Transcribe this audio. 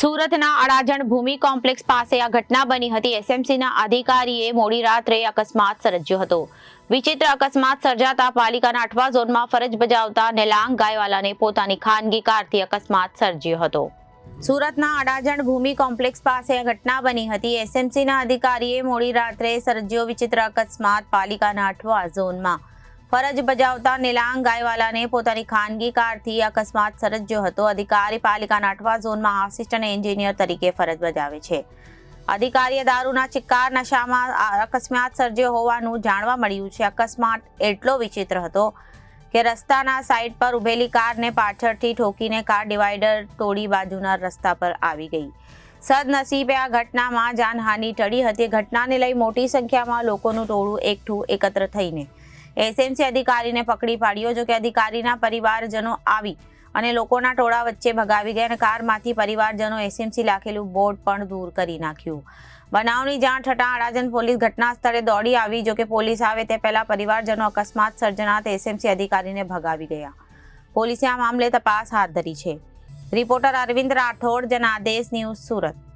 સુરતના અડાજણ ભૂમિ કોમ્પ્લેક્સ પાસે આ ઘટના બની હતી. એસએમસીના અધિકારીએ મોડી રાત્રે અકસ્માત સર્જ્યો હતો. વિચિત્ર અકસ્માત સર્જાતા પાલિકાના 8મા ઝોનમાં ફરજ બજાવતા નેલાંગ ગાયવાલાને પોતાની ખાનગી કારથી અકસ્માત સર્જ્યો હતો. સુરતના અડાજણ ભૂમિ કોમ્પ્લેક્સ પાસે આ ઘટના બની હતી. એસએમસીના અધિકારીએ મોડી રાત્રે સર્જ્યો વિચિત્ર અકસ્માત પાલિકાના 8મા ઝોનમાં ફરજ બજાવતા નેલાંગ ગાયવાલાને પોતાની ખાનગી કારથી અકસ્માત સર્જ્યો હતો. અધિકારી પાલિકાના 8મા ઝોનમાં આસિસ્ટન્ટ એન્જિનિયર તરીકે ફરજ બજાવે છે. અધિકારીએ દારૂના ચિક્કાર નશામાં અકસ્માત સર્જ્યો હોવાનું જાણવા મળ્યું છે. અકસ્માત એટલો વિચિત્ર હતો કે રસ્તાના સાઈડ પર ઉભેલી કારને પાછળથી ઠોકીને કાર ડિવાઈડર તોડી બાજુના રસ્તા પર આવી ગઈ. સદનસીબે આ ઘટનામાં જાનહાનિ ટળી હતી. ઘટનાને લઈ મોટી સંખ્યામાં લોકોનું ટોળું એકત્ર થઈને એસએમસી અધિકારીને પકડી પાડ્યો. જો કે અધિકારીના પરિવારજનો આવી અને લોકોના ટોળા વચ્ચે ભગાવી ગયા અને કારમાંથી પરિવારજનો એસએમસી લાખેલું બોર્ડ પણ દૂર કરી નાખ્યું. બનાવની જાણ થતાં અડાજણ પોલીસ ઘટના સ્થળે દોડી આવી. જો કે પોલીસ આવે તે પહેલા પરિવારજનો અકસ્માત સર્જનાર એસએમસી અધિકારીને ભગાવી ગયા. પોલીસે આ મામલે તપાસ હાથ ધરી છે. Reporter Arvind Rathod, Janadesh news, Surat.